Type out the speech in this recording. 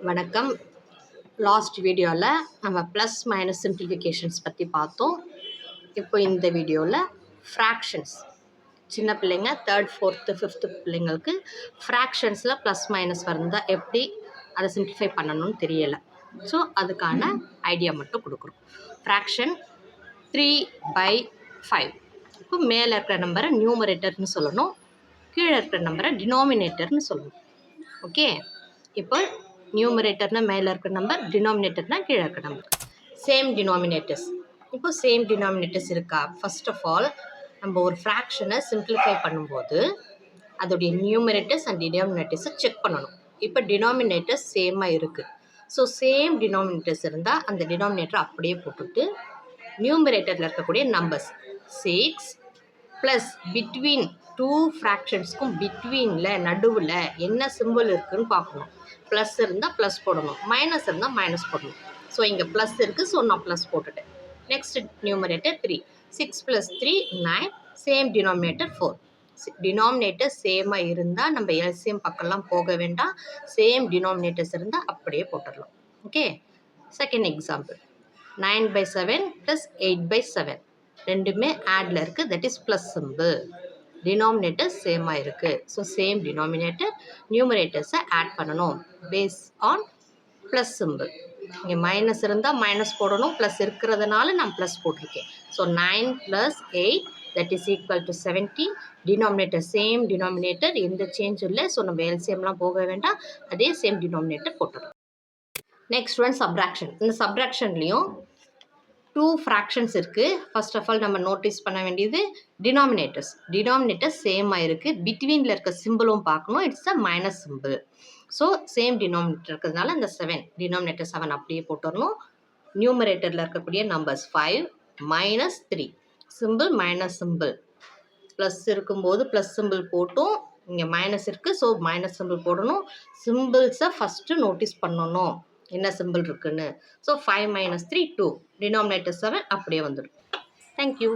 வணக்கம். லாஸ்ட் வீடியோவில் நம்ம ப்ளஸ் மைனஸ் சிம்பிளிஃபிகேஷன்ஸ் பற்றி பார்த்தோம். இப்போ இந்த வீடியோவில் ஃப்ராக்ஷன்ஸ், சின்ன பிள்ளைங்க 3rd 4th 5th பிள்ளைங்களுக்கு ஃப்ராக்ஷன்ஸில் ப்ளஸ் மைனஸ் வந்தால் எப்படி அதை சிம்பிளிஃபை பண்ணணும்னு தெரியலை. ஸோ அதுக்கான ஐடியா மட்டும் கொடுக்குறோம். ஃப்ராக்ஷன் 3/5. இப்போ மேலே இருக்கிற நம்பரை நியூமரேட்டர்னு சொல்லணும், கீழே இருக்கிற நம்பரை டினாமினேட்டர்னு சொல்லணும். ஓகே, இப்போ நியூமரேட்டர்னா மேலே இருக்கிற நம்பர், டினாமினேட்டர்னா கீழே இருக்கிற நம்பர். Same denominators. இப்போ சேம் டினாமினேட்டர்ஸ் இருக்கா? ஃபர்ஸ்ட் ஆஃப் ஆல் நம்ம ஒரு ஃப்ராக்ஷனை சிம்பிளிஃபை பண்ணும்போது அதோடைய நியூமரேட்டர்ஸ் அண்ட் டினாமினேட்டர்ஸை செக் பண்ணணும். இப்போ டினாமினேட்டர்ஸ் சேமாக இருக்குது. ஸோ சேம் டினாமினேட்டர்ஸ் இருந்தால் அந்த டினாமினேட்டர் அப்படியே போட்டுட்டு நியூமரேட்டரில் இருக்கக்கூடிய நம்பர்ஸ் 6 ப்ளஸ் பிட்வீன் 2 ஃப்ராக்ஷன்ஸ்க்கும் பிட்வீனில் நடுவில் என்ன சிம்பிள் இருக்குதுன்னு பார்க்கணும். ப்ளஸ் இருந்தால் ப்ளஸ் போடணும், மைனஸ் இருந்தால் மைனஸ் போடணும். ஸோ இங்கே ப்ளஸ் இருக்குது, ஸோ நான் ப்ளஸ் போட்டுட்டேன். Next numerator 3, 6 + 3 9, same denominator 4. Denominator சேமாக இருந்தால் நம்ம எல்சிஎம் பக்கம்லாம் போக வேண்டாம், சேம் டினாமினேட்டர்ஸ் இருந்தால் அப்படியே போட்டுடலாம். ஓகே, செகண்ட் எக்ஸாம்பிள் 9/7 + 8/7 ரெண்டுமே ஆடில் இருக்குது, that is plus symbol. Denominator சேமாக இருக்குது, ஸோ சேம் டினாமினேட்டர், நியூமரேட்டர்ஸை ஆட் பண்ணணும் பேஸ் ஆன் ப்ளஸ் சிம்பிள். இங்கே மைனஸ் இருந்தால் மைனஸ் போடணும், ப்ளஸ் இருக்கிறதுனால நான் ப்ளஸ் போட்டிருக்கேன். So 9 + 8 that is equal to 17. Denominator same denominator, எந்த சேஞ்சும் இல்லை. ஸோ நம்ம எல்சிஎம்லாம் போக வேண்டாம், அதே சேம் டினாமினேட்டர் போட்டுடலாம். Next one subtraction. இந்த சப்ராக்ஷன்லேயும் 2 ஃப்ராக்ஷன்ஸ் இருக்குது. ஃபர்ஸ்ட் ஆஃப் ஆல் நம்ம நோட்டீஸ் பண்ண வேண்டியது டினாமினேட்டர்ஸ் சேமாக இருக்குது. பிட்வீனில் இருக்க சிம்பிளும் பார்க்கணும், it's a minus simple. So same denominator இருக்கிறதுனால இந்த 7 டினாமினேட்டர் 7 அப்படியே போட்டுடணும். நியூமரேட்டரில் இருக்கக்கூடிய numbers 5 - 3, simple minus simple. Plus இருக்கும்போது ப்ளஸ் சிம்பிள் போட்டும், இங்கே மைனஸ் இருக்குது, ஸோ மைனஸ் சிம்பிள் போடணும். சிம்பிள்ஸை ஃபஸ்ட்டு நோட்டீஸ் பண்ணணும் என்ன சிம்பிள் இருக்குன்னு. ஸோ 5 - 3 2, டினாமினேட்டர் 7 அப்படியே வந்துடும். தேங்க்யூ.